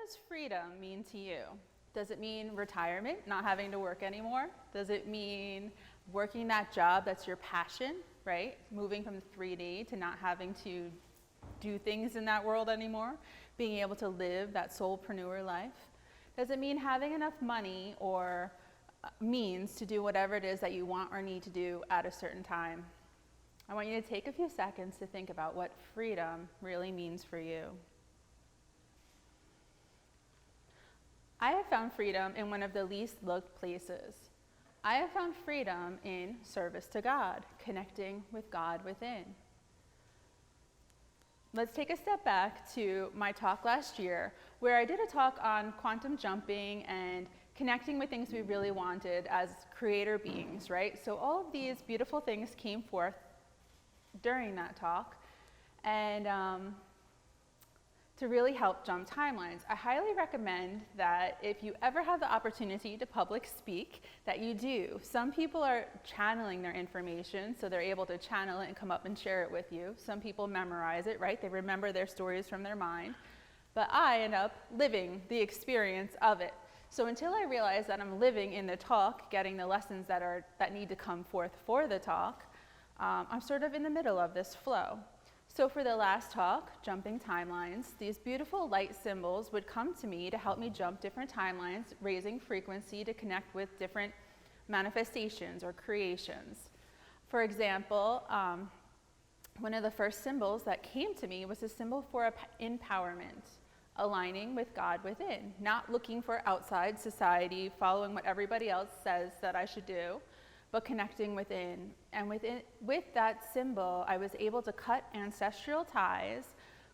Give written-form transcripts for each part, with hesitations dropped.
does freedom mean to you? Does it mean retirement, not having to work anymore? Does it mean working that job that's your passion, right? Moving from 3D to not having to do things in that world anymore, being able to live that soulpreneur life? Does it mean having enough money or means to do whatever it is that you want or need to do at a certain time? I want you to take a few seconds to think about what freedom really means for you. I have found freedom in one of the least looked places. I have found freedom in service to God, connecting with God within. Let's take a step back to my talk last year, where I did a talk on quantum jumping and connecting with things we really wanted as creator beings, right? So all of these beautiful things came forth during that talk, and to really help jump timelines. I highly recommend that if you ever have the opportunity to public speak, that you do. Some people are channeling their information, so they're able to channel it and come up and share it with you. Some people memorize it, right? They remember their stories from their mind. But I end up living the experience of it. So until I realize that I'm living in the talk, getting the lessons that need to come forth for the talk, I'm sort of in the middle of this flow. So for the last talk, jumping timelines, these beautiful light symbols would come to me to help me jump different timelines, raising frequency to connect with different manifestations or creations. For example, one of the first symbols that came to me was a symbol for empowerment, aligning with God within, not looking for outside society, following what everybody else says that I should do, but connecting within. And with that symbol, I was able to cut ancestral ties,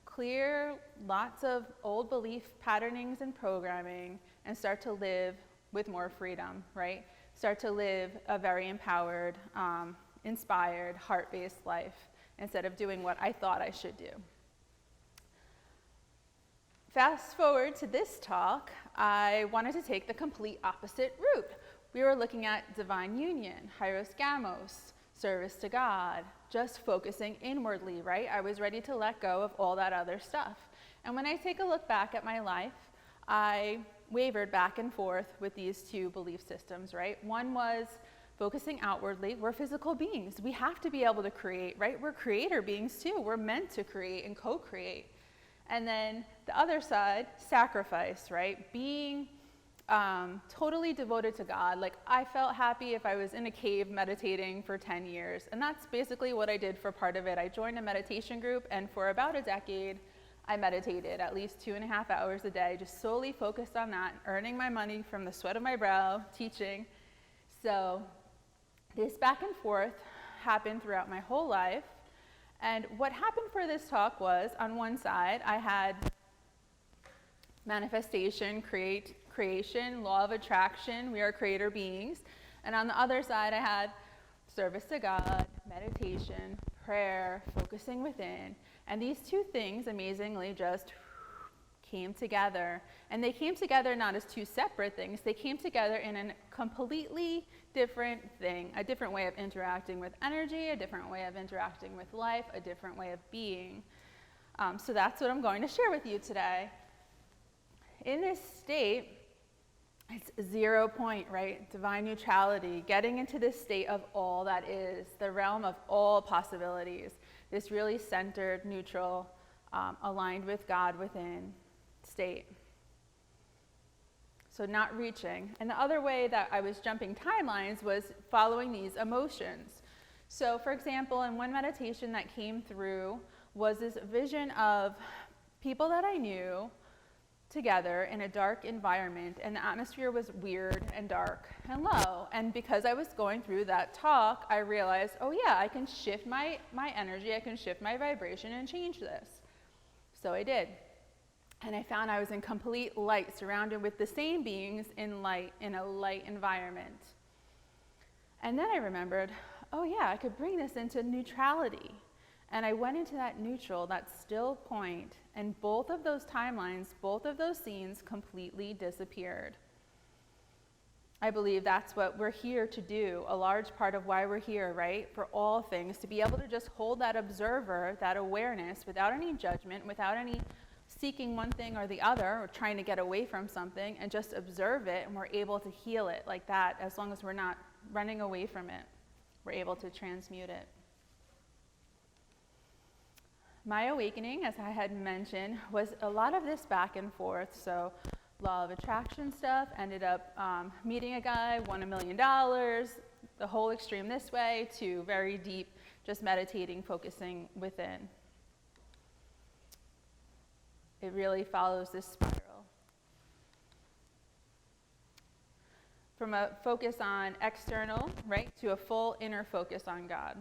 clear lots of old belief patternings and programming, and start to live with more freedom, right? Start to live a very empowered, inspired, heart-based life instead of doing what I thought I should do. Fast forward to this talk, I wanted to take the complete opposite route. We were looking at divine union, hieros gamos, service to God, just focusing inwardly, right? I was ready to let go of all that other stuff. And when I take a look back at my life, I wavered back and forth with these two belief systems, right? One was focusing outwardly. We're physical beings. We have to be able to create, right? We're creator beings too. We're meant to create and co-create. And then the other side, sacrifice, right? Being totally devoted to God. Like, I felt happy if I was in a cave meditating for 10 years. And that's basically what I did for part of it. I joined a meditation group, and for about a decade, I meditated at least 2.5 hours a day, just solely focused on that, earning my money from the sweat of my brow, teaching. So this back and forth happened throughout my whole life. And what happened for this talk was, on one side, I had manifestation, creation, law of attraction, we are creator beings. And on the other side, I had service to God, meditation, prayer, focusing within. And these two things, amazingly, just came together. And they came together not as two separate things, they came together in a completely different thing, a different way of interacting with energy, a different way of interacting with life, a different way of being. So that's what I'm going to share with you today. In this state, it's 0 point, right? Divine neutrality, getting into this state of all that is, the realm of all possibilities, this really centered, neutral, aligned with God within state. So not reaching. And the other way that I was jumping timelines was following these emotions. So for example, in one meditation that came through was this vision of people that I knew together in a dark environment, and the atmosphere was weird and dark and low. And because I was going through that talk, I realized, oh yeah, I can shift my energy, I can shift my vibration and change this. So I did. And I found I was in complete light, surrounded with the same beings in light, in a light environment. And then I remembered, oh yeah, I could bring this into neutrality. And I went into that neutral, that still point, and both of those timelines, both of those scenes completely disappeared. I believe that's what we're here to do, a large part of why we're here, right? For all things, to be able to just hold that observer, that awareness, without any judgment, without any seeking one thing or the other, or trying to get away from something, and just observe it, and we're able to heal it like that. As long as we're not running away from it, we're able to transmute it. My awakening, as I had mentioned, was a lot of this back and forth. So law of attraction stuff, ended up meeting a guy, won $1 million, the whole extreme this way, to very deep, just meditating, focusing within. It really follows this spiral. From a focus on external, right, to a full inner focus on God.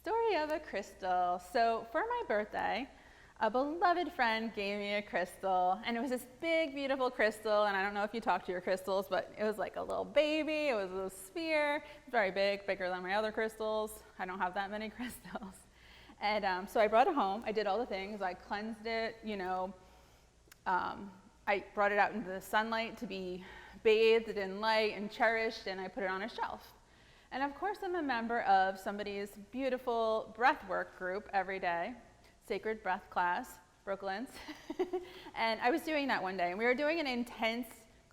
Story of a crystal. So for my birthday, a beloved friend gave me a crystal, and it was this big, beautiful crystal, and I don't know if you talk to your crystals, but it was like a little baby. It was a sphere, very big, bigger than my other crystals. I don't have that many crystals. And so I brought it home. I did all the things. I cleansed it, I brought it out into the sunlight to be bathed in light and cherished, and I put it on a shelf. And of course, I'm a member of somebody's beautiful breathwork group every day, Sacred Breath class, Brooklyn's. And I was doing that one day, and we were doing an intense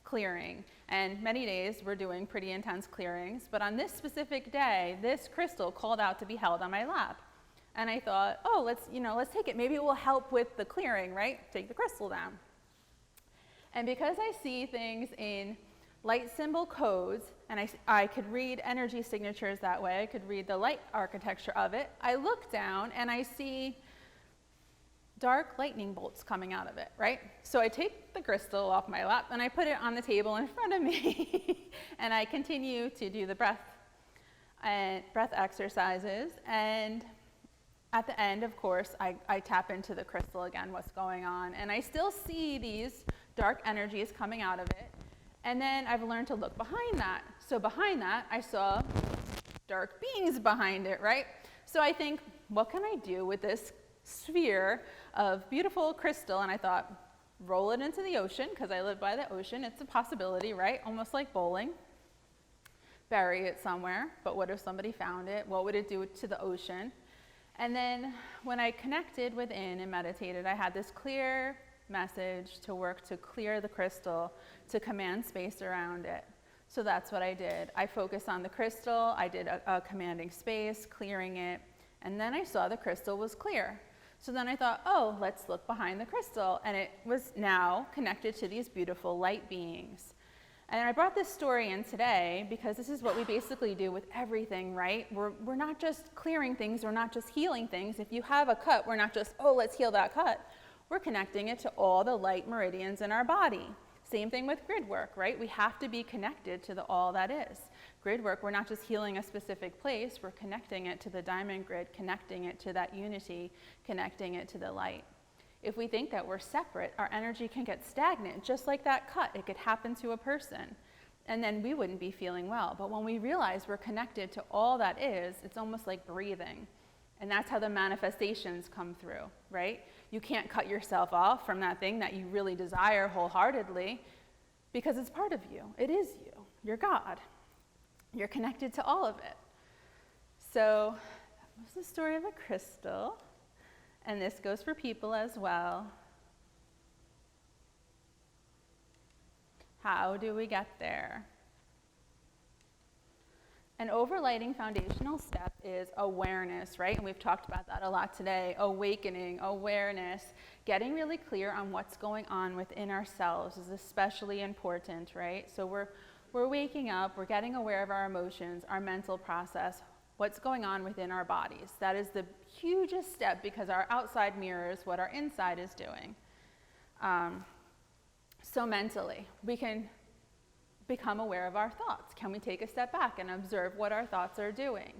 clearing. And many days we're doing pretty intense clearings. But on this specific day, this crystal called out to be held on my lap. And I thought, oh, let's take it. Maybe it will help with the clearing, right? Take the crystal down. And because I see things in light symbol codes, and I could read energy signatures that way, I could read the light architecture of it, I look down and I see dark lightning bolts coming out of it, right? So I take the crystal off my lap and I put it on the table in front of me and I continue to do the breath exercises. And at the end, of course, I tap into the crystal again, what's going on, and I still see these dark energies coming out of it. And then I've learned to look behind that. So behind that, I saw dark beings behind it, right? So I think, what can I do with this sphere of beautiful crystal? And I thought, roll it into the ocean, because I live by the ocean. It's a possibility, right? Almost like bowling. Bury it somewhere. But what if somebody found it? What would it do to the ocean? And then when I connected within and meditated, I had this clear message to work to clear the crystal, to command space around it. So that's what I did. I focused on the crystal. I did a commanding space, clearing it, and then I saw the crystal was clear. So then I thought, oh, let's look behind the crystal, and it was now connected to these beautiful light beings. And I brought this story in today because this is what we basically do with everything, right? We're not just clearing things, we're not just healing things. If you have a cut, we're not just, oh, let's heal that cut. We're connecting it to all the light meridians in our body. Same thing with grid work, right? We have to be connected to all that is. Grid work, we're not just healing a specific place, we're connecting it to the diamond grid, connecting it to that unity, connecting it to the light. If we think that we're separate, our energy can get stagnant, just like that cut. It could happen to a person, and then we wouldn't be feeling well. But when we realize we're connected to all that is, it's almost like breathing. And that's how the manifestations come through, right? You can't cut yourself off from that thing that you really desire wholeheartedly because it's part of you. It is you. You're God. You're connected to all of it. So that was the story of a crystal. And this goes for people as well. How do we get there? An overlighting foundational step is awareness, right? And we've talked about that a lot today. Awakening, awareness, getting really clear on what's going on within ourselves is especially important, right? So we're waking up, we're getting aware of our emotions, our mental process, what's going on within our bodies. That is the hugest step because our outside mirrors what our inside is doing. So mentally, we can become aware of our thoughts. Can we take a step back and observe what our thoughts are doing?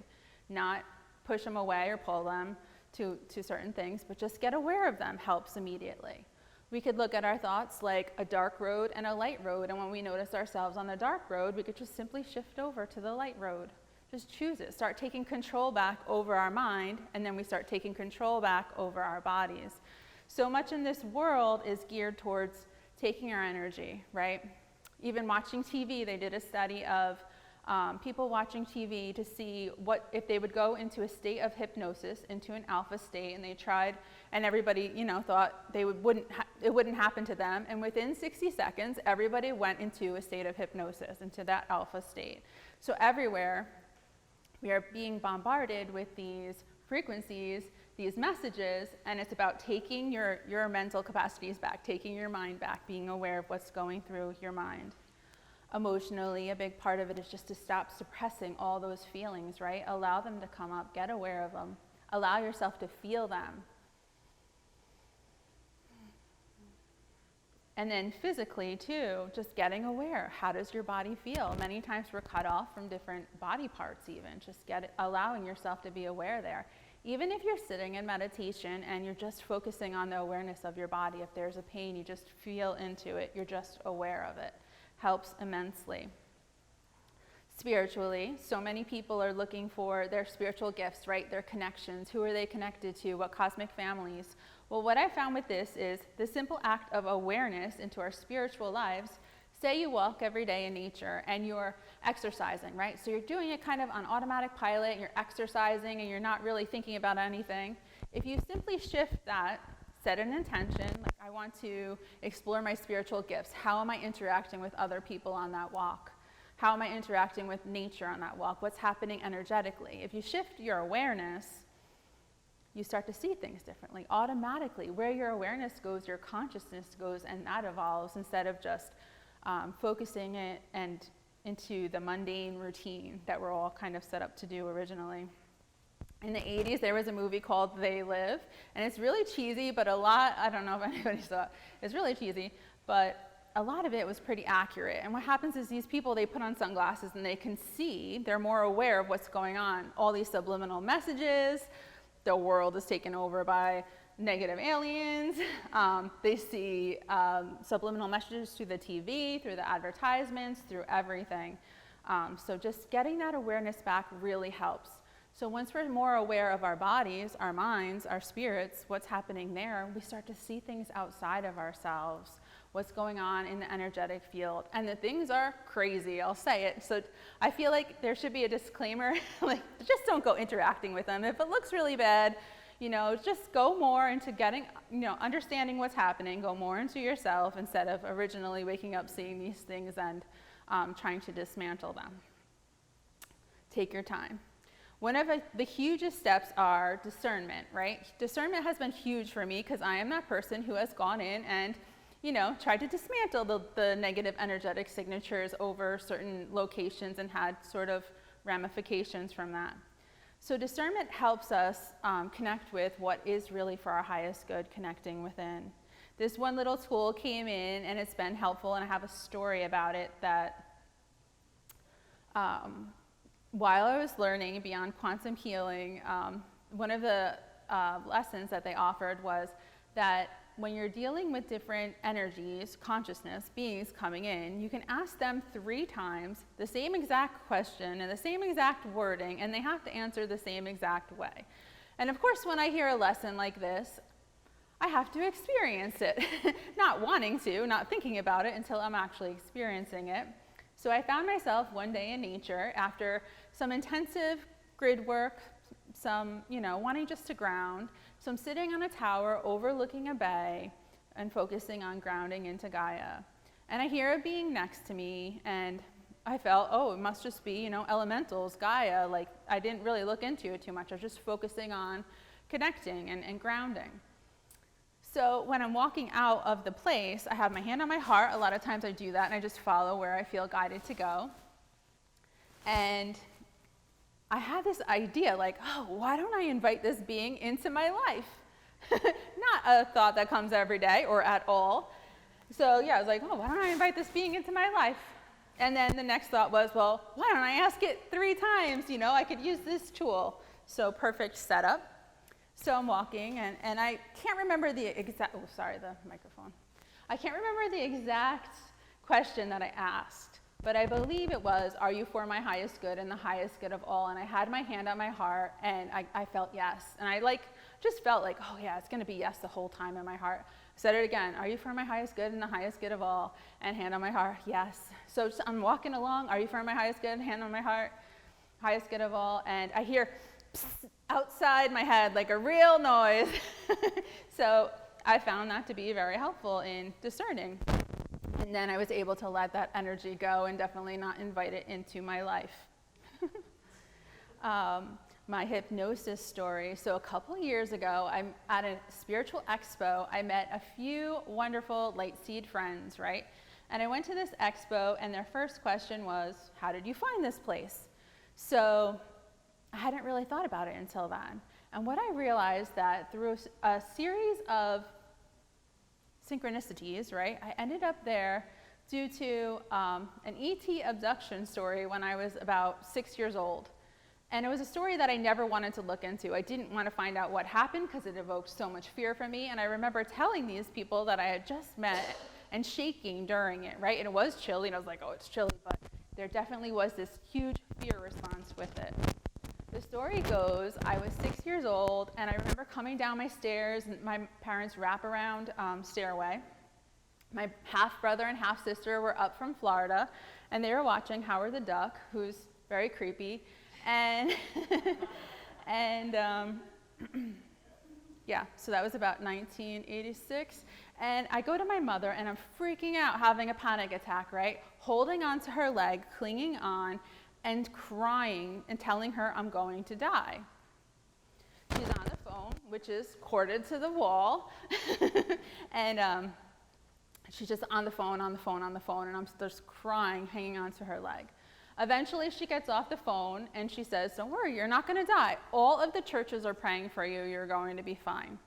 Not push them away or pull them to certain things, but just get aware of them helps immediately. We could look at our thoughts like a dark road and a light road, and when we notice ourselves on the dark road, we could just simply shift over to the light road. Just choose it. Start taking control back over our mind, and then we start taking control back over our bodies. So much in this world is geared towards taking our energy, right? Even watching TV, they did a study of people watching TV to see what if they would go into a state of hypnosis, into an alpha state, and they tried, and everybody, thought it wouldn't happen to them. And within 60 seconds, everybody went into a state of hypnosis, into that alpha state. So everywhere, we are being bombarded with these frequencies, these messages, and it's about taking your mental capacities back, taking your mind back, being aware of what's going through your mind. Emotionally, a big part of it is just to stop suppressing all those feelings, right? Allow them to come up, get aware of them, allow yourself to feel them. And then physically too, just getting aware. How does your body feel? Many times we're cut off from different body parts even. Just allowing yourself to be aware there. Even if you're sitting in meditation and you're just focusing on the awareness of your body, if there's a pain, you just feel into it, you're just aware of it. Helps immensely. Spiritually, so many people are looking for their spiritual gifts, right? Their connections. Who are they connected to? What cosmic families? Well, what I found with this is the simple act of awareness into our spiritual lives. Say you walk every day in nature and you're exercising, right? So you're doing it kind of on automatic pilot, and you're exercising and you're not really thinking about anything. If you simply shift that, set an intention, like I want to explore my spiritual gifts. How am I interacting with other people on that walk? How am I interacting with nature on that walk? What's happening energetically? If you shift your awareness, you start to see things differently. Automatically, where your awareness goes, your consciousness goes, and that evolves instead of just focusing it and into the mundane routine that we're all kind of set up to do originally. In the 80s, there was a movie called They Live, and it's really cheesy, but I don't know if anybody saw it, it's really cheesy, but a lot of it was pretty accurate. And what happens is these people, they put on sunglasses and they can see, they're more aware of what's going on. All these subliminal messages, the world is taken over by negative aliens. They see subliminal messages through the TV, through the advertisements, through everything. So just getting that awareness back really helps. So once we're more aware of our bodies, our minds, our spirits, what's happening there, we start to see things outside of ourselves, what's going on in the energetic field. And the things are crazy, I'll say it. So I feel like there should be a disclaimer, like just don't go interacting with them. If it looks really bad, just go more into getting, understanding what's happening, go more into yourself instead of originally waking up seeing these things and trying to dismantle them. Take your time. One of the hugest steps are discernment, right? Discernment has been huge for me because I am that person who has gone in and, tried to dismantle the negative energetic signatures over certain locations and had sort of ramifications from that. So discernment helps us connect with what is really for our highest good, connecting within. This one little tool came in and it's been helpful, and I have a story about it that while I was learning Beyond Quantum Healing, one of the lessons that they offered was that when you're dealing with different energies, consciousness, beings coming in, you can ask them 3 times the same exact question and the same exact wording, and they have to answer the same exact way. And of course, when I hear a lesson like this, I have to experience it, not wanting to, not thinking about it until I'm actually experiencing it. So I found myself one day in nature after some intensive grid work, some, wanting just to ground. So I'm sitting on a tower overlooking a bay and focusing on grounding into Gaia. And I hear a being next to me, and I felt, it must just be, elementals, Gaia. Like, I didn't really look into it too much. I was just focusing on connecting and grounding. So when I'm walking out of the place, I have my hand on my heart. A lot of times I do that, and I just follow where I feel guided to go. And I had this idea, like, why don't I invite this being into my life? Not a thought that comes every day or at all. So yeah, I was like, why don't I invite this being into my life? And then the next thought was, well, why don't I ask it 3 times? I could use this tool. So perfect setup. So I'm walking, and I can't remember the exact, the microphone. I can't remember the exact question that I asked, but I believe it was, are you for my highest good and the highest good of all? And I had my hand on my heart, and I felt yes. And I just felt like, oh yeah, it's going to be yes the whole time in my heart. I said it again, are you for my highest good and the highest good of all? And hand on my heart, yes. So I'm walking along, are you for my highest good, hand on my heart, highest good of all? And I hear psst, outside my head like a real noise. So I found that to be very helpful in discerning. And then I was able to let that energy go and definitely not invite it into my life. My hypnosis story. So a couple years ago, I'm at a spiritual expo. I met a few wonderful light seed friends, right? And I went to this expo, and their first question was, how did you find this place? So I hadn't really thought about it until then. And what I realized that through a series of synchronicities, right, I ended up there due to an ET abduction story when I was about 6 years old. And it was a story that I never wanted to look into. I didn't want to find out what happened because it evoked so much fear from me. And I remember telling these people that I had just met and shaking during it, right? And it was chilly, and I was like, oh, it's chilly, but there definitely was this huge fear response with it. The story goes, I was 6 years old, and I remember coming down my stairs, my parents' wraparound stairway. My half-brother and half-sister were up from Florida, and they were watching Howard the Duck, who's very creepy. And, yeah, so that was about 1986. And I go to my mother, and I'm freaking out, having a panic attack, right? Holding onto her leg, clinging on, and crying and telling her I'm going to die. She's on the phone, which is corded to the wall. And she's just on the phone, and I'm just crying, hanging onto her leg. Eventually, she gets off the phone, and she says, don't worry, you're not going to die. All of the churches are praying for you. You're going to be fine.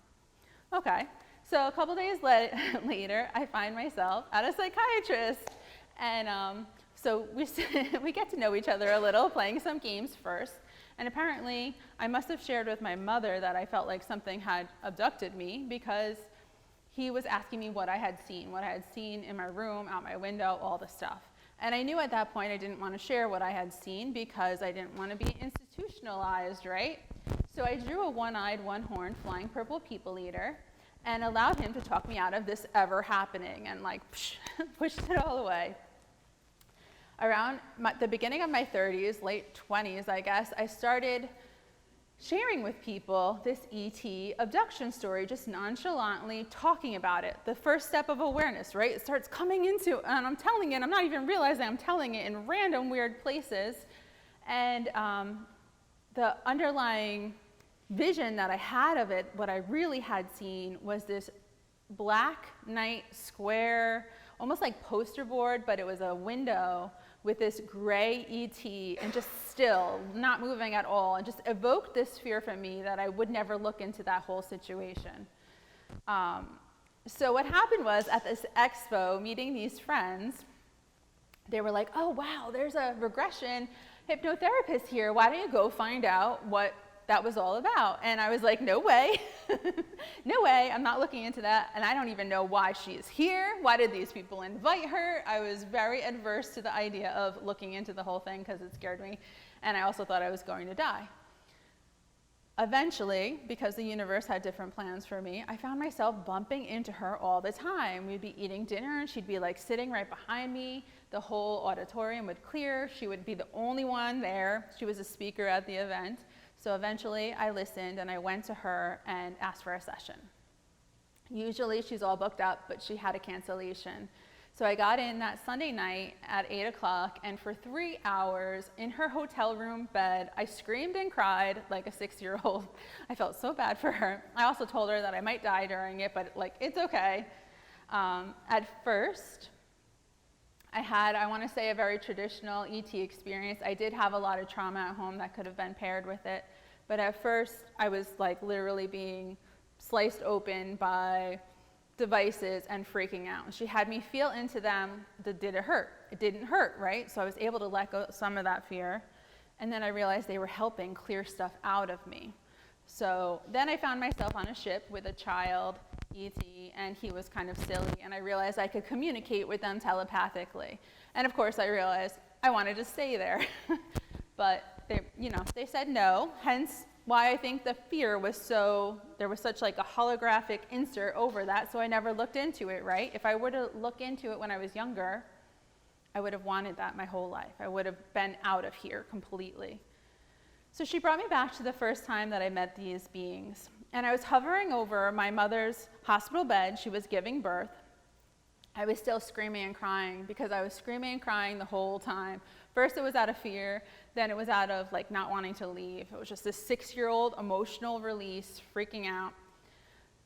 Okay. So a couple days later, I find myself at a psychiatrist. And so we get to know each other a little, playing some games first. And apparently, I must have shared with my mother that I felt like something had abducted me, because he was asking me what I had seen in my room, out my window, all the stuff. And I knew at that point I didn't want to share what I had seen because I didn't want to be institutionalized, right? So I drew a one-eyed, one-horned, flying purple people eater and allowed him to talk me out of this ever happening, and like pushed it all away. Around the beginning of my 30s, late 20s, I guess, I started sharing with people this ET abduction story, just nonchalantly talking about it. The first step of awareness, right? It starts coming into, and I'm telling it, I'm not even realizing I'm telling it in random weird places. And the underlying vision that I had of it, what I really had seen, was this black night square, almost like poster board, but it was a window with this gray ET, and just still, not moving at all, and just evoked this fear from me that I would never look into that whole situation. So what happened was, at this expo, meeting these friends, they were like, oh wow, there's a regression hypnotherapist here. Why don't you go find out what that was all about? And I was like, no way. No way, I'm not looking into that, and I don't even know why she is here. Why did these people invite her? I was very adverse to the idea of looking into the whole thing because it scared me, and I also thought I was going to die. Eventually, because the universe had different plans for me, I found myself bumping into her all the time. We'd be eating dinner, and she'd be like sitting right behind me. The whole auditorium would clear. She would be the only one there. She was a speaker at the event. So eventually I listened, and I went to her and asked for a session. Usually she's all booked up, but she had a cancellation. So I got in that Sunday night at 8 o'clock, and for 3 hours in her hotel room bed, I screamed and cried like a 6-year-old. I felt so bad for her. I also told her that I might die during it, but like, it's okay. At first, I had, I want to say, a very traditional ET experience. I did have a lot of trauma at home that could have been paired with it. But at first, I was like literally being sliced open by devices and freaking out. She had me feel into them. Did it hurt? It didn't hurt, right? So I was able to let go some of that fear. And then I realized they were helping clear stuff out of me. So then I found myself on a ship with a child, ET, and he was kind of silly, and I realized I could communicate with them telepathically. And of course I realized I wanted to stay there. But they said no, hence why I think the fear was there was such like a holographic insert over that, so I never looked into it, right? If I were to look into it when I was younger, I would have wanted that my whole life. I would have been out of here completely. So she brought me back to the first time that I met these beings. And I was hovering over my mother's hospital bed. She was giving birth. I was still screaming and crying because I was screaming and crying the whole time. First it was out of fear, then it was out of like not wanting to leave. It was just this 6-year-old emotional release, freaking out.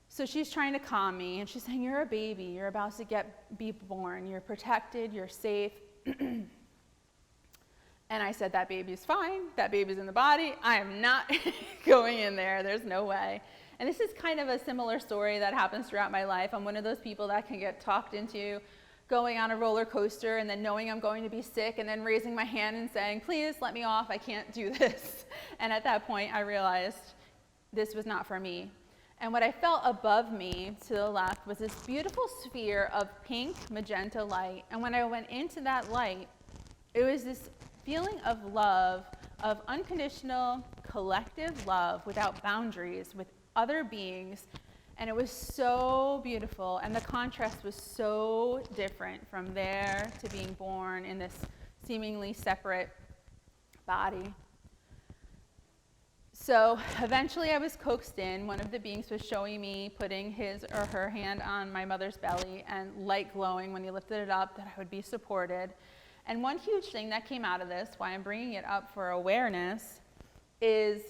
So she's trying to calm me, and she's saying, you're a baby, you're about to be born, you're protected, you're safe. And I said, that baby's fine, that baby's in the body, I am not going in there, there's no way. And this is kind of a similar story that happens throughout my life. I'm one of those people that can get talked into going on a roller coaster and then knowing I'm going to be sick and then raising my hand and saying, please let me off, I can't do this. And at that point I realized this was not for me. And what I felt above me to the left was this beautiful sphere of pink magenta light. And when I went into that light, it was this feeling of love, of unconditional collective love without boundaries with other beings. And it was so beautiful, and the contrast was so different from there to being born in this seemingly separate body. So eventually I was coaxed in. One of the beings was showing me putting his or her hand on my mother's belly and light glowing when he lifted it up, that I would be supported. And one huge thing that came out of this, why I'm bringing it up for awareness, is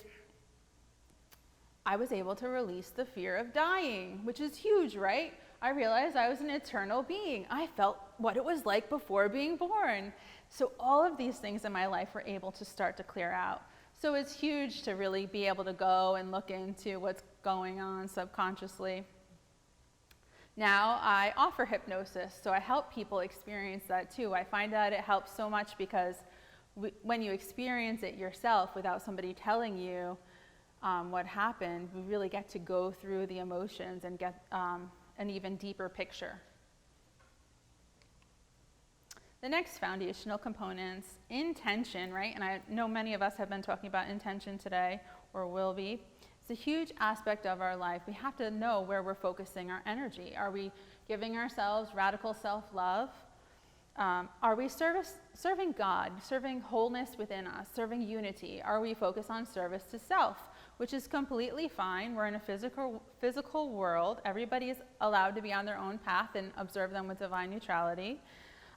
I was able to release the fear of dying, which is huge, right? I realized I was an eternal being. I felt what it was like before being born. So all of these things in my life were able to start to clear out. So it's huge to really be able to go and look into what's going on subconsciously. Now I offer hypnosis, so I help people experience that too. I find that it helps so much because when you experience it yourself without somebody telling you what happened, we really get to go through the emotions and get an even deeper picture. The next foundational components, intention, right? And I know many of us have been talking about intention today, or will be. It's a huge aspect of our life. We have to know where we're focusing our energy. Are we giving ourselves radical self-love? Are we serving God, serving wholeness within us, serving unity? Are we focused on service to self, which is completely fine. We're in a physical world. Everybody is allowed to be on their own path and observe them with divine neutrality.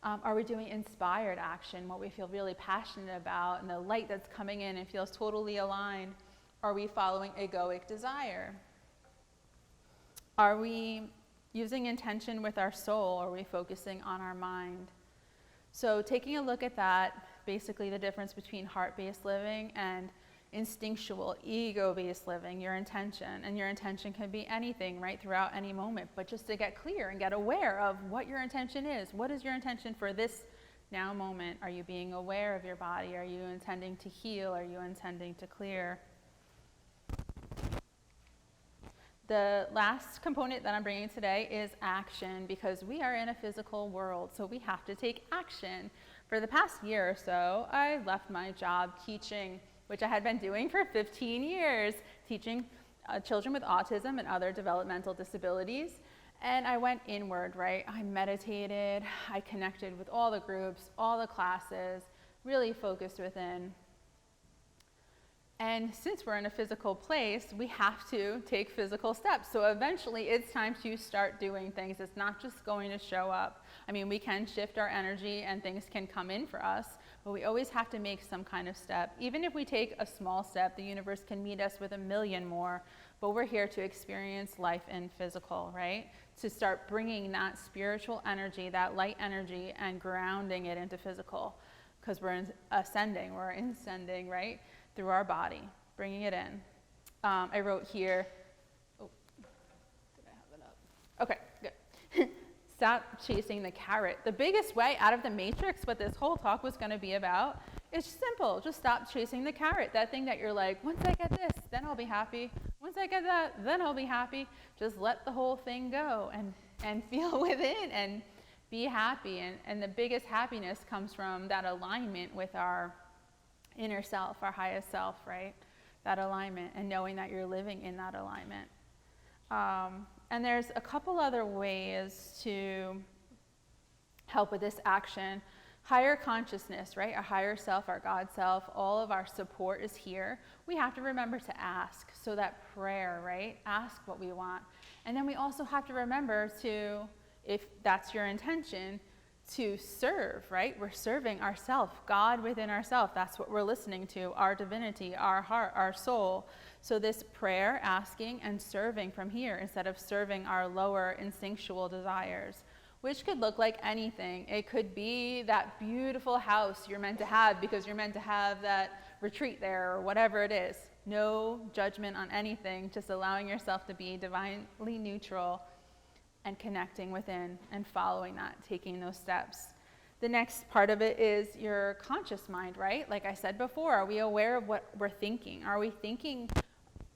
Are we doing inspired action, what we feel really passionate about, and the light that's coming in and feels totally aligned? Are we following egoic desire? Are we using intention with our soul? Are we focusing on our mind? So taking a look at that, basically the difference between heart-based living and instinctual, ego-based living, your intention. And your intention can be anything, right, throughout any moment. But just to get clear and get aware of what your intention is. What is your intention for this now moment? Are you being aware of your body? Are you intending to heal? Are you intending to clear? The last component that I'm bringing today is action, because we are in a physical world, so we have to take action. For the past year or so, I left my job teaching, which I had been doing for 15 years, teaching children with autism and other developmental disabilities. And I went inward, right? I meditated, I connected with all the groups, all the classes, really focused within. And since we're in a physical place, we have to take physical steps. So eventually it's time to start doing things. It's not just going to show up. I mean, we can shift our energy and things can come in for us, but we always have to make some kind of step. Even if we take a small step, the universe can meet us with 1,000,000 more, but we're here to experience life in physical, right? To start bringing that spiritual energy, that light energy, and grounding it into physical, because we're ascending, we're ascending, right? Through our body, bringing it in. I wrote here, oh, did I have it up? Okay, good. Stop chasing the carrot. The biggest way out of the matrix, what this whole talk was gonna be about, is simple. Just stop chasing the carrot. That thing that you're like, once I get this, then I'll be happy. Once I get that, then I'll be happy. Just let the whole thing go and feel within and be happy. And the biggest happiness comes from that alignment with our inner self, our highest self, right? that alignment and knowing that you're living in that alignment. And there's a couple other ways to help with this action. Higher consciousness, right? Our higher self, our God self, all of our support is here. We have to remember to ask. So that prayer, right? Ask what we want. And then we also have to remember to, if that's your intention, to serve, right? We're serving ourself, God within ourself. That's what we're listening to, our divinity, our heart, our soul. So this prayer, asking, and serving from here instead of serving our lower instinctual desires, which could look like anything. It could be that beautiful house you're meant to have because you're meant to have that retreat there or whatever it is. No judgment on anything, just allowing yourself to be divinely neutral and connecting within and following that, taking those steps. The next part of it is your conscious mind, right? Like I said before, are we aware of what we're thinking? Are we thinking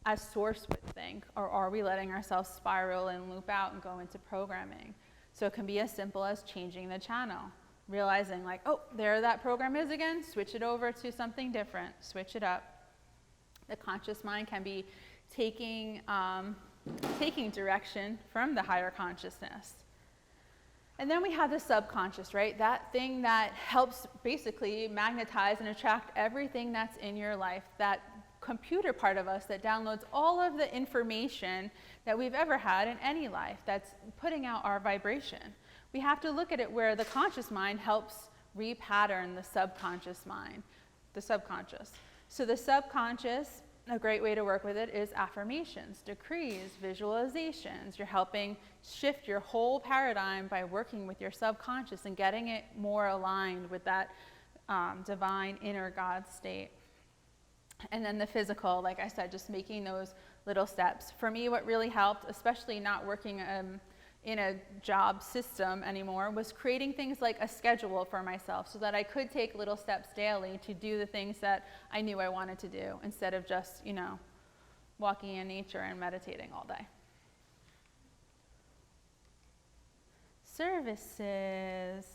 as source would think, or are we letting ourselves spiral and loop out and go into programming? So it can be as simple as changing the channel, realizing like, oh, there that program is again, switch it over to something different, switch it up. The conscious mind can be taking direction from the higher consciousness. And then we have the subconscious, right? That thing that helps basically magnetize and attract everything that's in your life, that computer part of us that downloads all of the information that we've ever had in any life, that's putting out our vibration. We have to look at it where the conscious mind helps repattern the subconscious mind, the subconscious. So the subconscious, a great way to work with it is affirmations, decrees, visualizations. You're helping shift your whole paradigm by working with your subconscious and getting it more aligned with that divine inner God state. And then the physical, like I said, just making those little steps. For me, what really helped, especially not working in a job system anymore, was creating things like a schedule for myself so that I could take little steps daily to do the things that I knew I wanted to do instead of just, walking in nature and meditating all day. Services.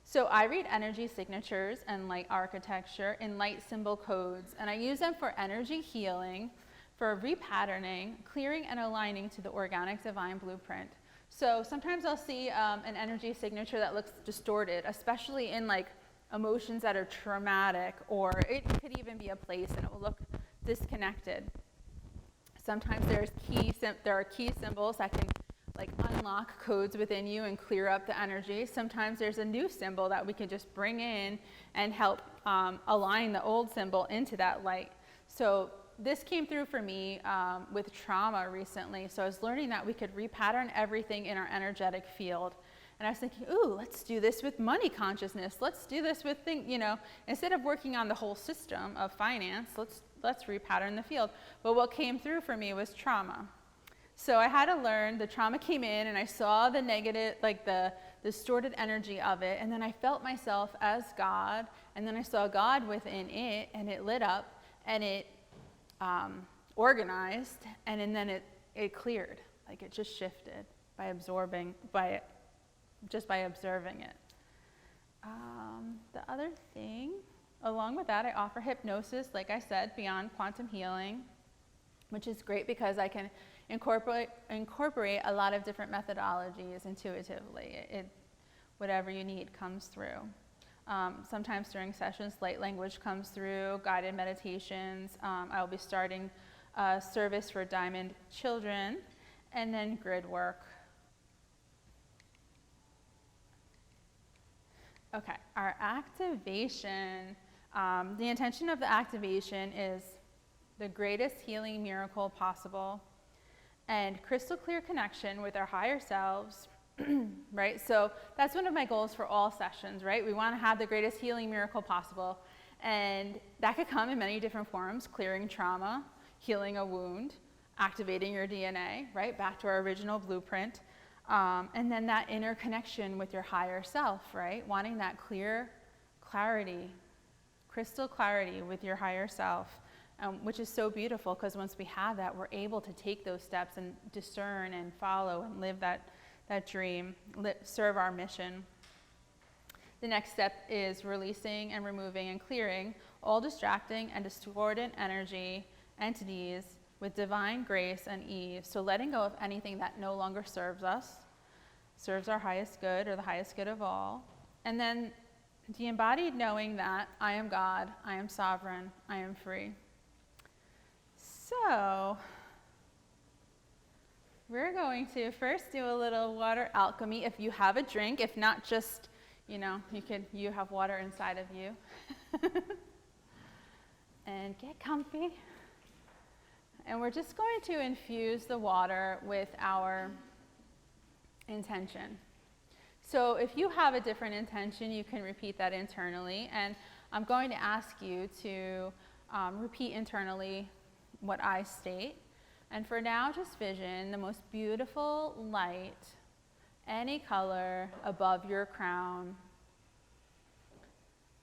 So I read energy signatures and light architecture in light symbol codes, and I use them for energy healing, for repatterning, clearing and aligning to the organic divine blueprint. So sometimes I'll see an energy signature that looks distorted, especially in like emotions that are traumatic, or it could even be a place and it will look disconnected. Sometimes there are key symbols that can like unlock codes within you and clear up the energy. Sometimes there's a new symbol that we can just bring in and help align the old symbol into that light. So this came through for me with trauma recently. So I was learning that we could repattern everything in our energetic field. And I was thinking, ooh, let's do this with money consciousness. Let's do this with instead of working on the whole system of finance, let's repattern the field. But what came through for me was trauma. So I had to learn, the trauma came in and I saw the negative, like the distorted energy of it, and then I felt myself as God, and then I saw God within it, and it lit up, and it organized, and then it cleared. Like it just shifted by observing it. The other thing, along with that, I offer hypnosis, like I said, beyond quantum healing, which is great because I can incorporate a lot of different methodologies intuitively. Whatever you need comes through. Sometimes during sessions, light language comes through, guided meditations. I'll be starting a service for Diamond children, and then grid work. Okay, our activation. The intention of the activation is the greatest healing miracle possible and crystal clear connection with our higher selves, right? So that's one of my goals for all sessions, right? We want to have the greatest healing miracle possible. And that could come in many different forms: clearing trauma, healing a wound, activating your DNA, right? Back to our original blueprint. And then that inner connection with your higher self, right? Wanting that clarity, crystal clarity with your higher self, which is so beautiful because once we have that, we're able to take those steps and discern and follow and live that dream, serve our mission. The next step is releasing and removing and clearing all distracting and distorted energy entities with divine grace and ease. So letting go of anything that no longer serves us, serves our highest good or the highest good of all. And then the embodied knowing that I am God, I am sovereign, I am free. So we're going to first do a little water alchemy. If you have a drink, if not, just, you have water inside of you. And get comfy. And we're just going to infuse the water with our intention. So if you have a different intention, you can repeat that internally. And I'm going to ask you to repeat internally what I state. And for now, just vision the most beautiful light, any color, above your crown.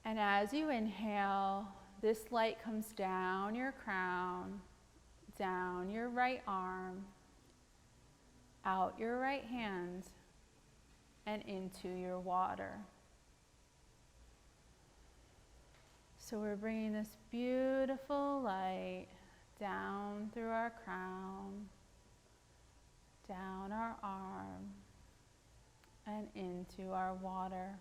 And as you inhale, this light comes down your crown, down your right arm, out your right hand, and into your water. So we're bringing this beautiful light down through our crown, down our arm, and into our water.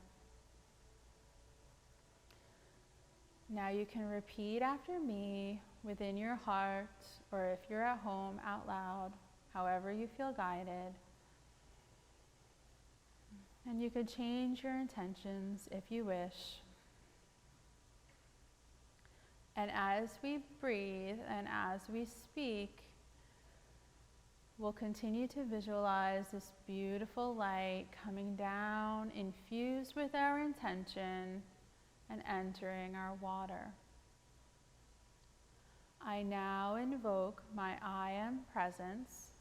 Now you can repeat after me within your heart, or if you're at home, out loud, however you feel guided. And you could change your intentions if you wish. And as we breathe and as we speak, we'll continue to visualize this beautiful light coming down, infused with our intention, and entering our water. I now invoke my I Am presence,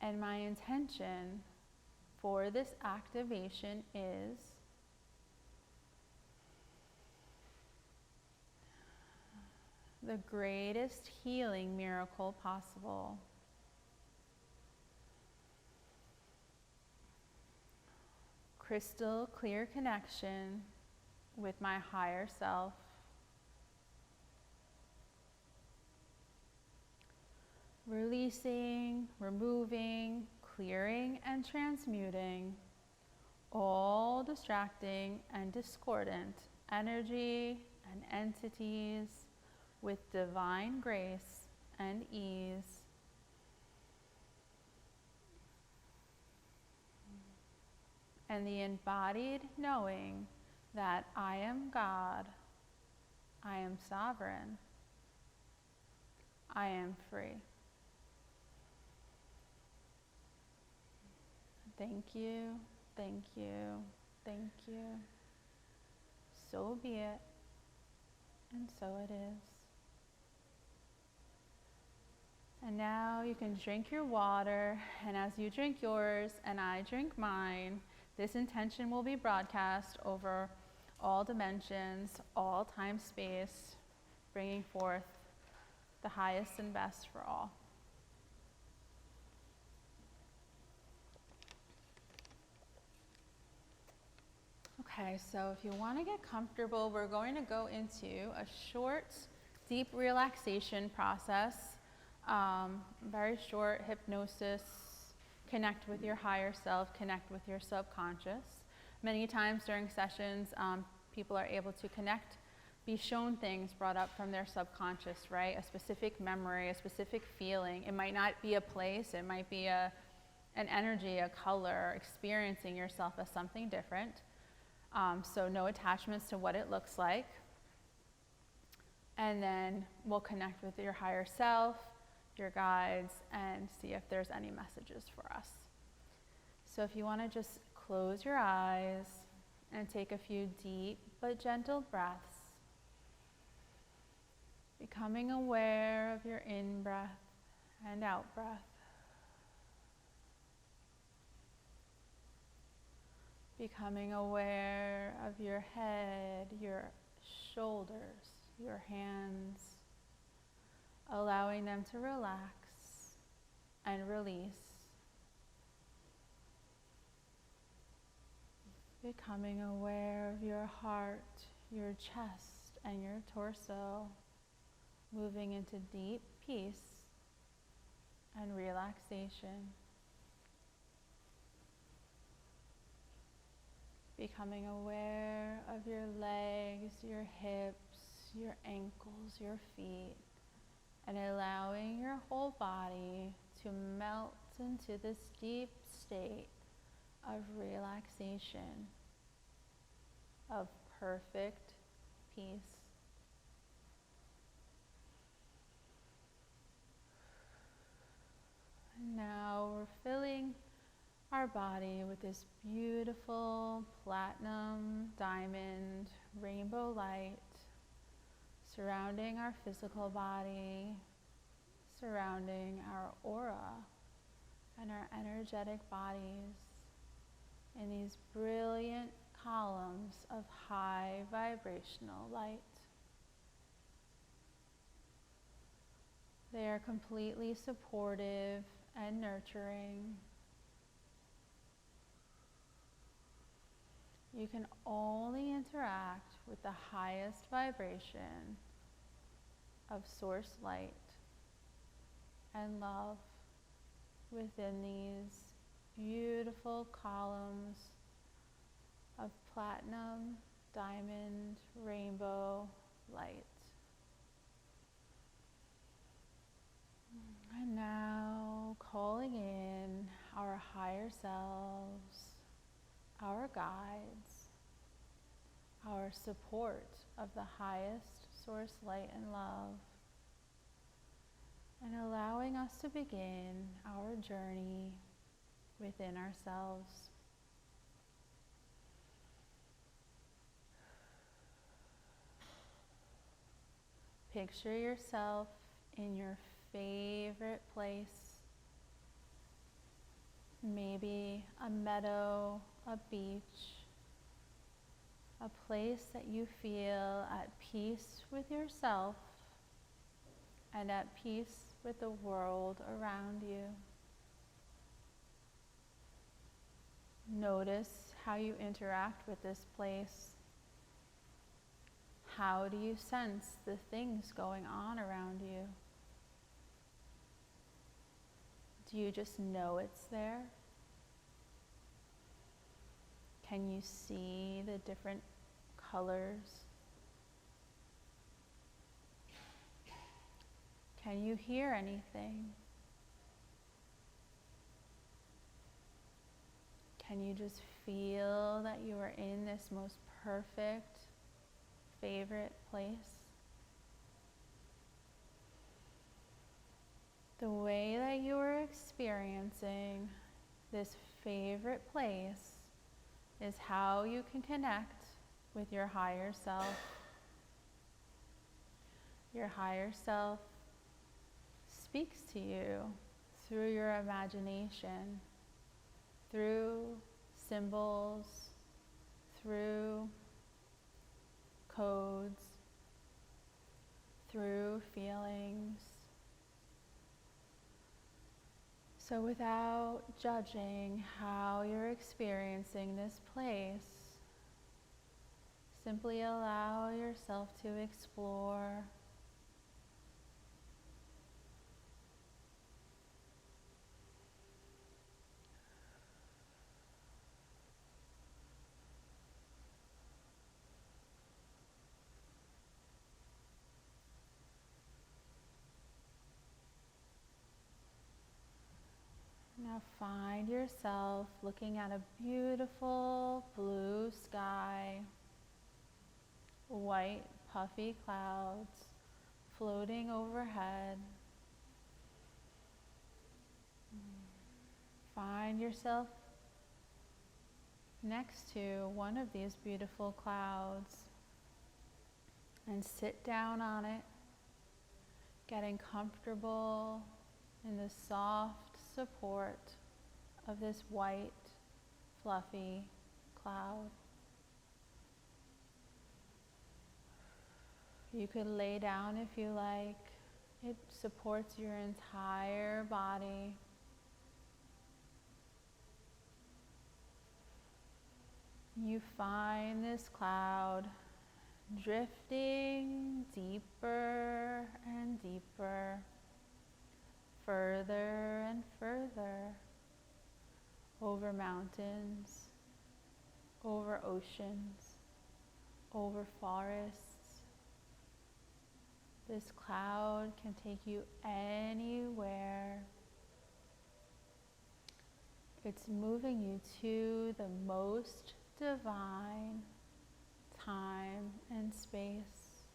and my intention for this activation is the greatest healing miracle possible. Crystal clear connection with my higher self. Releasing, removing, clearing, and transmuting all distracting and discordant energy and entities with divine grace and ease. And the embodied knowing that I am God, I am sovereign, I am free. Thank you, thank you, thank you. So be it, and so it is. And now you can drink your water, and as you drink yours and I drink mine, this intention will be broadcast over all dimensions, all time, space, bringing forth the highest and best for all. Okay, so if you want to get comfortable, we're going to go into a short, deep relaxation process. Very short hypnosis. Connect with your higher self, connect with your subconscious. Many times during sessions, people are able to connect, be shown things brought up from their subconscious, right? A specific memory, a specific feeling. It might not be a place, it might be an energy, a color, experiencing yourself as something different. So no attachments to what it looks like. And then we'll connect with your higher self, your guides, and see if there's any messages for us. So if you want to just close your eyes and take a few deep but gentle breaths, becoming aware of your in-breath and out-breath. Becoming aware of your head, your shoulders, your hands, allowing them to relax and release. Becoming aware of your heart, your chest, and your torso, moving into deep peace and relaxation. Becoming aware of your legs, your hips, your ankles, your feet, and allowing your whole body to melt into this deep state of relaxation, of perfect peace. And now we're filling our body with this beautiful platinum, diamond, rainbow light surrounding our physical body, surrounding our aura and our energetic bodies in these brilliant columns of high vibrational light. They are completely supportive and nurturing. You can only interact with the highest vibration of source light and love within these beautiful columns of platinum, diamond, rainbow light. And now calling in our higher selves, our guides, our support of the highest source light and love, and allowing us to begin our journey within ourselves. Picture yourself in your favorite place, maybe a meadow, a beach, a place that you feel at peace with yourself and at peace with the world around you. Notice how you interact with this place. How do you sense the things going on around you? Do you just know it's there? Can you see the different colors? Can you hear anything? Can you just feel that you are in this most perfect, favorite place? The way that you are experiencing this favorite place is how you can connect with your higher self. Your higher self speaks to you through your imagination, through symbols, through codes, through feelings. So without judging how you're experiencing this place, simply allow yourself to explore. Now find yourself looking at a beautiful blue sky, white puffy clouds floating overhead. Find yourself next to one of these beautiful clouds and sit down on it, getting comfortable in the soft support of this white, fluffy cloud. You could lay down if you like. It supports your entire body. You find this cloud drifting deeper and deeper, further and further, over mountains, over oceans, over forests. This cloud can take you anywhere. It's moving you to the most divine time and space,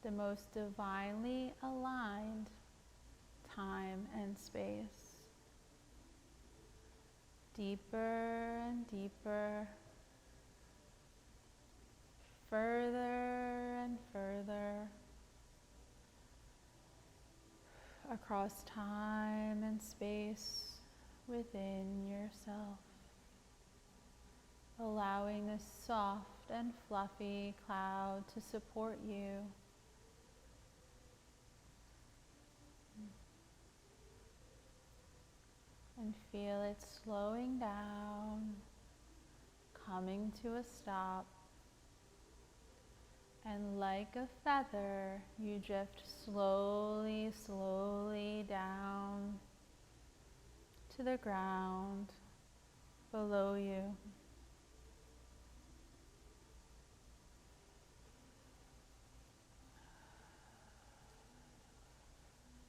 the most divinely aligned time and space. Deeper and deeper, further and further, across time and space within yourself, allowing this soft and fluffy cloud to support you. And feel it slowing down, coming to a stop. And like a feather, you drift slowly, slowly down to the ground below you.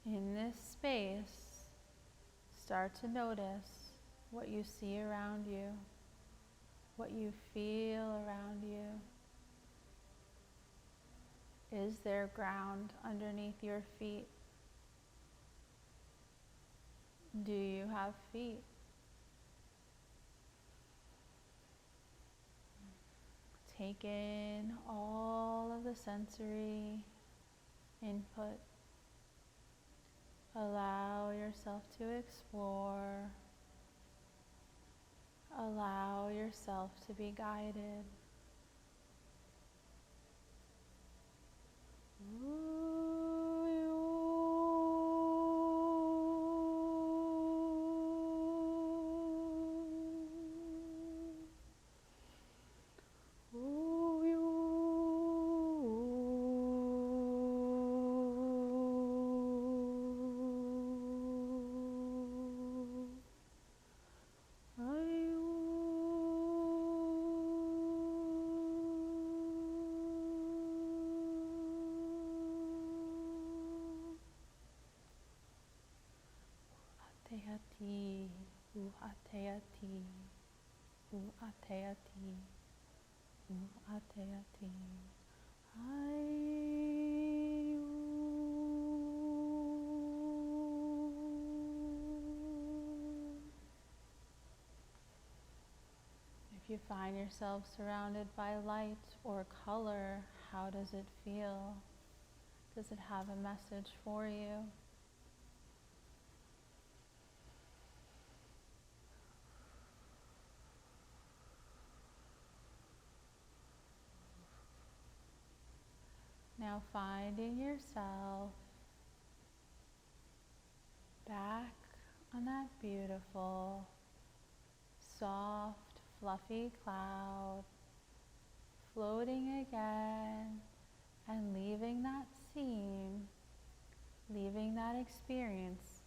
In this space, start to notice what you see around you, what you feel around you. Is there ground underneath your feet? Do you have feet? Take in all of the sensory input. Allow yourself to explore. Allow yourself to be guided. Ateati, ateati, ateati, ateati. If you find yourself surrounded by light or color, how does it feel? Does it have a message for you? Now finding yourself back on that beautiful, soft, fluffy cloud, floating again and leaving that scene, leaving that experience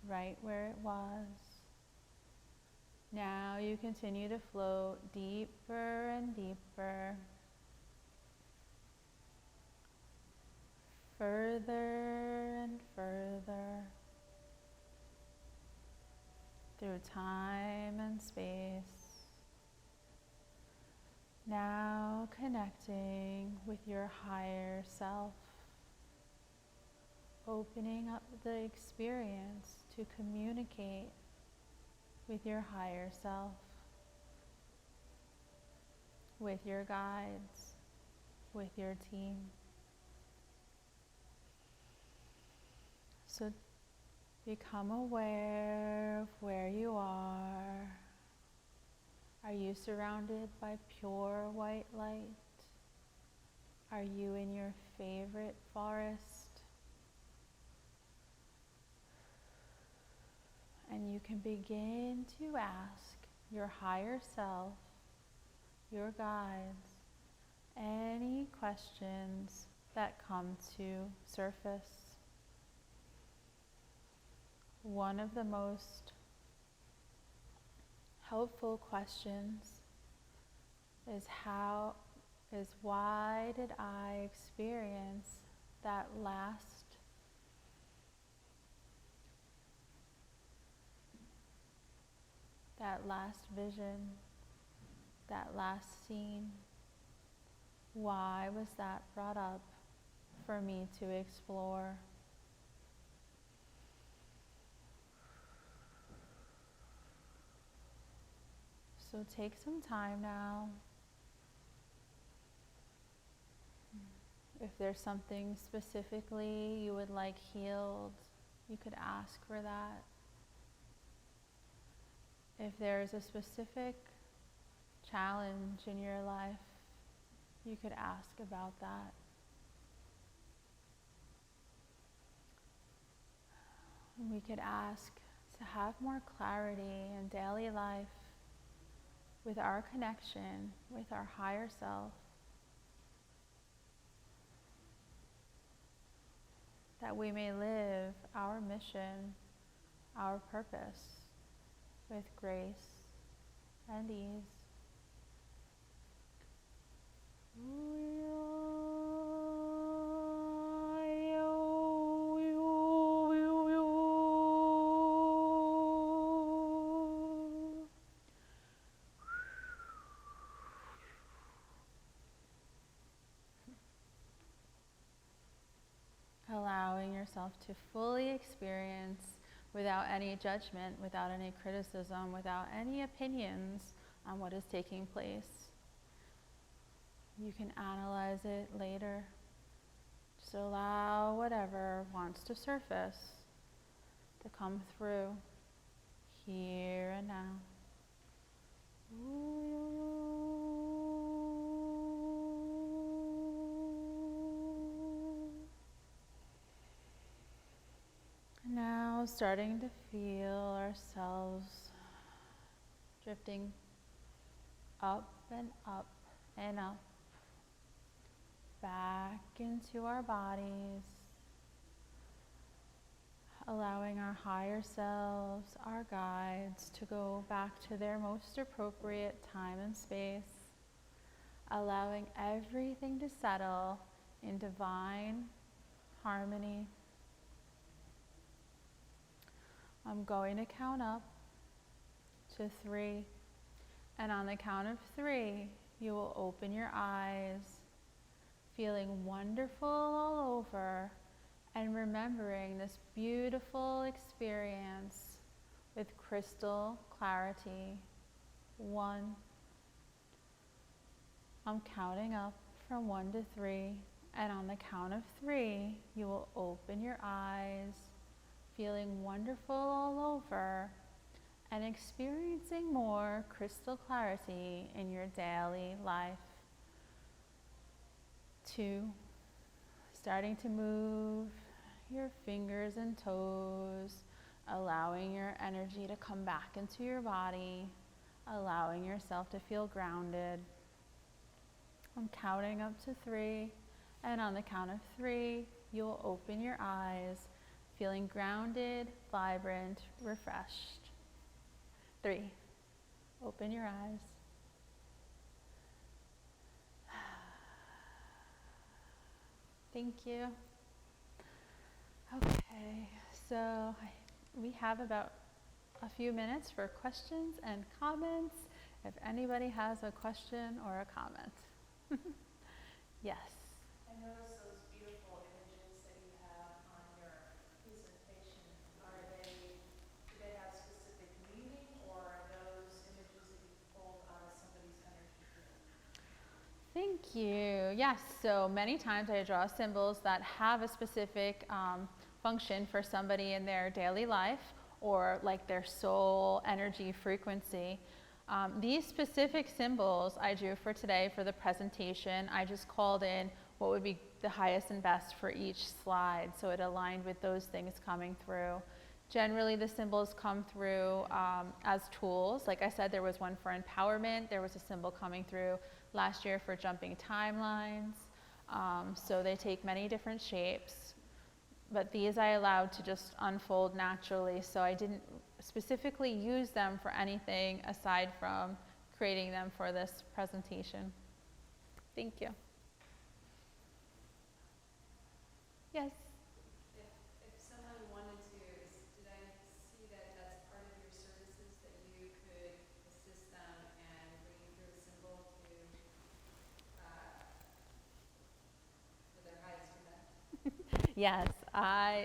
right where it was. Now you continue to float deeper and deeper, further and further through time and space. Now connecting with your higher self, opening up the experience to communicate with your higher self, with your guides, with your team. So become aware of where you are. Are you surrounded by pure white light? Are you in your favorite forest? And you can begin to ask your higher self, your guides, any questions that come to surface. One of the most helpful questions is why did I experience that last vision, that last scene? Why was that brought up for me to explore? So take some time now. If there's something specifically you would like healed, you could ask for that. If there's a specific challenge in your life, you could ask about that. We could ask to have more clarity in daily life with our connection with our higher self, that we may live our mission, our purpose, with grace and ease. Allowing yourself to fully experience without any judgment, without any criticism, without any opinions on what is taking place. You can analyze it later. Just allow whatever wants to surface to come through here and now. Now starting to feel ourselves drifting up and up and up, back into our bodies, allowing our higher selves, our guides, to go back to their most appropriate time and space, allowing everything to settle in divine harmony. I'm going to count up to 3, and on the count of 3, you will open your eyes, feeling wonderful all over, and remembering this beautiful experience with crystal clarity. 1. I'm counting up from 1 to 3, and on the count of 3, you will open your eyes, feeling wonderful all over, and experiencing more crystal clarity in your daily life. 2, starting to move your fingers and toes, allowing your energy to come back into your body, allowing yourself to feel grounded. I'm counting up to 3, and on the count of 3, you'll open your eyes, feeling grounded, vibrant, refreshed. 3, open your eyes. Thank you. Okay, so we have about a few minutes for questions and comments, if anybody has a question or a comment. Yes. I noticed those beautiful images that you have on your presentation. Do they have specific meaning, or are those images that you pulled out of somebody's energy field? Thank you. Yes, so many times I draw symbols that have a specific function for somebody in their daily life, or like their soul energy frequency. These specific symbols I drew for today for the presentation, I just called in what would be the highest and best for each slide, so it aligned with those things coming through. Generally, the symbols come through as tools. Like I said, there was one for empowerment, there was a symbol coming through last year for jumping timelines. So they take many different shapes, but these I allowed to just unfold naturally, so I didn't specifically use them for anything aside from creating them for this presentation. Thank you. Yes? If someone wanted to, did I see that that's part of your services, that you could assist them and bring through a symbol to their highest and best? Yes,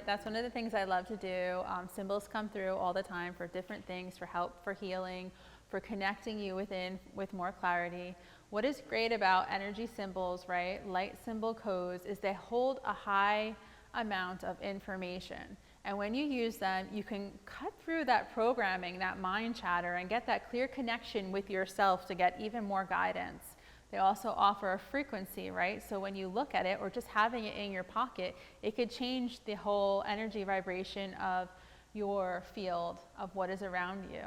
that's one of the things I love to do. Symbols come through all the time for different things, for help, for healing, for connecting you with more clarity. What is great about energy symbols, right, light symbol codes, is they hold a high amount of information. And when you use them, you can cut through that programming, that mind chatter, and get that clear connection with yourself to get even more guidance. They also offer a frequency, right? So when you look at it, or just having it in your pocket, it could change the whole energy vibration of your field, of what is around you.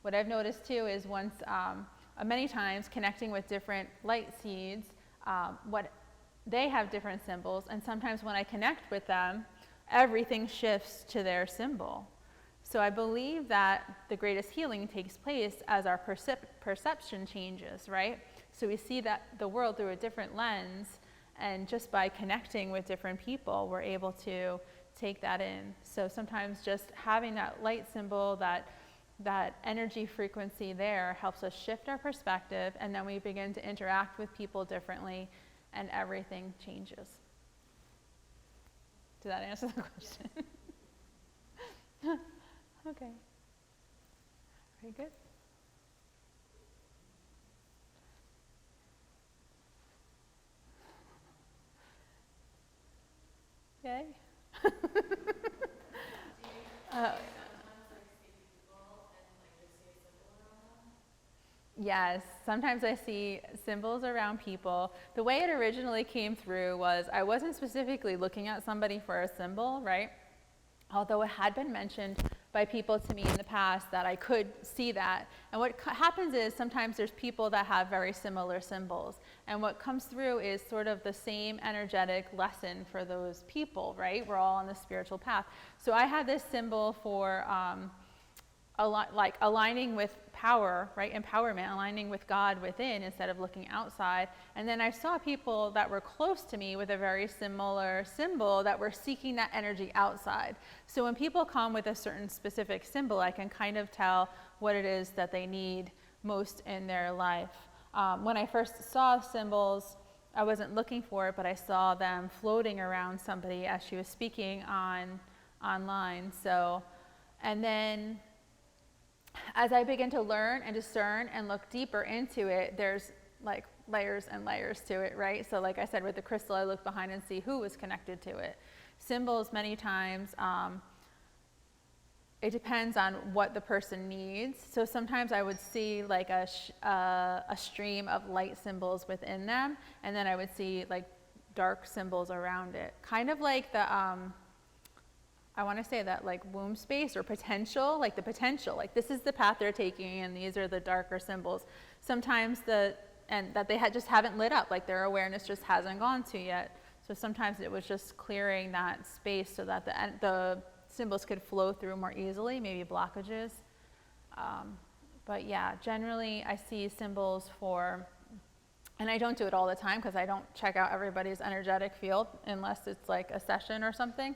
What I've noticed too is many times connecting with different light seeds, they have different symbols, and sometimes when I connect with them, everything shifts to their symbol. So I believe that the greatest healing takes place as our perception changes, right? So we see that the world through a different lens, and just by connecting with different people, we're able to take that in. So sometimes just having that light symbol, that energy frequency there, helps us shift our perspective, and then we begin to interact with people differently, and everything changes. Did that answer the question? Okay. Very good. Yay. Yes, sometimes I see symbols around people. The way it originally came through was I wasn't specifically looking at somebody for a symbol, right? Although it had been mentioned by people to me in the past that I could see that. And what happens is sometimes there's people that have very similar symbols. And what comes through is sort of the same energetic lesson for those people, right? We're all on the spiritual path. So I had this symbol for aligning with power, right? Empowerment, aligning with God within instead of looking outside. And then I saw people that were close to me with a very similar symbol that were seeking that energy outside. So when people come with a certain specific symbol, I can kind of tell what it is that they need most in their life. When I first saw symbols, I wasn't looking for it, but I saw them floating around somebody as she was speaking online. So, and then as I begin to learn and discern and look deeper into it, there's like layers and layers to it, right? So like I said, with the crystal, I look behind and see who was connected to it. Symbols, many times, it depends on what the person needs. So sometimes I would see like a stream of light symbols within them, and then I would see like dark symbols around it. Kind of like the, I want to say that like womb space or potential, like the potential, like this is the path they're taking and these are the darker symbols. Sometimes and that they just haven't lit up, like their awareness just hasn't gone to yet. So sometimes it was just clearing that space so that the symbols could flow through more easily, maybe blockages. But yeah, generally I see symbols for, and I don't do it all the time because I don't check out everybody's energetic field unless it's like a session or something.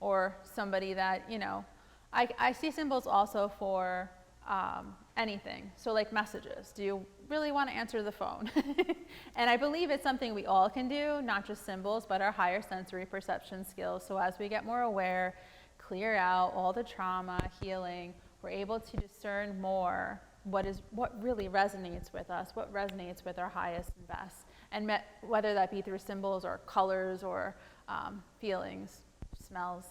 Or somebody that, I see symbols also for anything. So like messages. Do you really want to answer the phone? And I believe it's something we all can do, not just symbols, but our higher sensory perception skills. So as we get more aware, clear out all the trauma, healing, we're able to discern more what really resonates with us, what resonates with our highest and best. And whether that be through symbols or colors or feelings. Smells.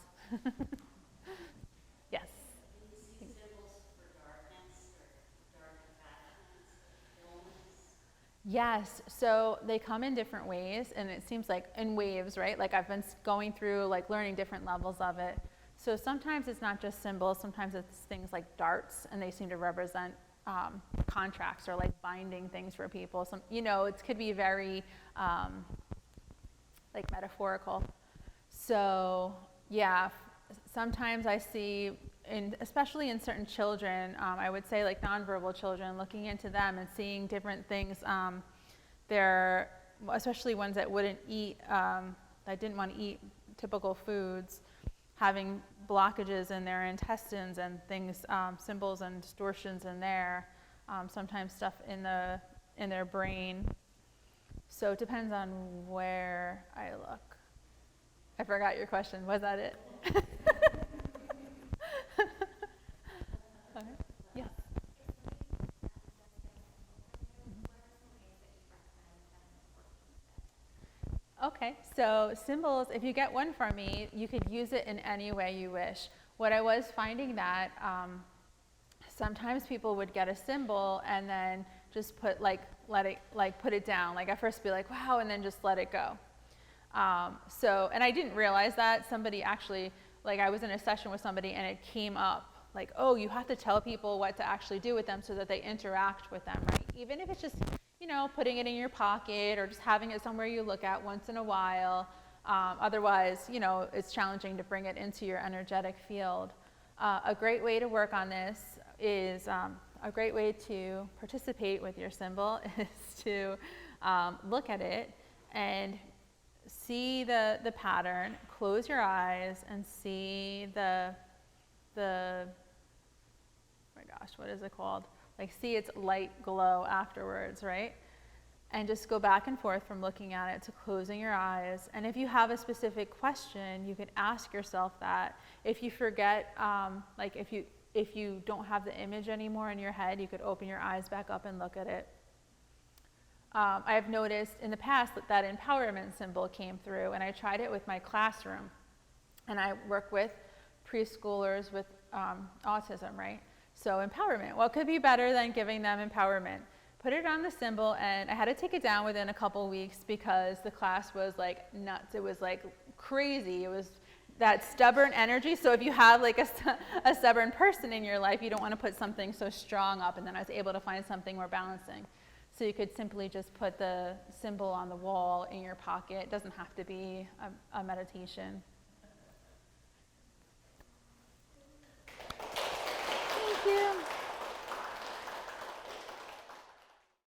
Yes. Do you see symbols for darkness or dark attachments, illness? Yes, so they come in different ways, and it seems like in waves, right? Like I've been going through, like learning different levels of it. So sometimes it's not just symbols, sometimes it's things like darts, and they seem to represent contracts or like binding things for people. Some, it could be very like metaphorical. So yeah, sometimes I see, especially in certain children, I would say like nonverbal children, looking into them and seeing different things. They're, especially ones that wouldn't eat, that didn't want to eat typical foods, having blockages in their intestines and things, symbols and distortions in there. Sometimes stuff in their brain. So it depends on where I look. I forgot your question. Was that it? Okay. Yeah. Okay, so symbols, if you get one from me, you could use it in any way you wish. What I was finding that sometimes people would get a symbol and then just put put it down. Like at first be like, wow, and then just let it go. And I didn't realize that. Somebody actually, like I was in a session with somebody and it came up like, oh, you have to tell people what to actually do with them so that they interact with them, right? Even if it's just, putting it in your pocket or just having it somewhere you look at once in a while. Otherwise, it's challenging to bring it into your energetic field. A great way to work on this is, a great way to participate with your symbol is to look at it and see the pattern, close your eyes and see the oh my gosh, what is it called? Like see its light glow afterwards, right? And just go back and forth from looking at it to closing your eyes. And if you have a specific question, you could ask yourself that. If you forget, like if you don't have the image anymore in your head, you could open your eyes back up and look at it. I have noticed in the past that empowerment symbol came through, and I tried it with my classroom. And I work with preschoolers with autism, right? So empowerment, what could be better than giving them empowerment? Put it on the symbol, and I had to take it down within a couple weeks because the class was like nuts. It was like crazy. It was that stubborn energy. So if you have like a stubborn person in your life, you don't want to put something so strong up. And then I was able to find something more balancing. So you could simply just put the symbol on the wall in your pocket. It doesn't have to be a meditation.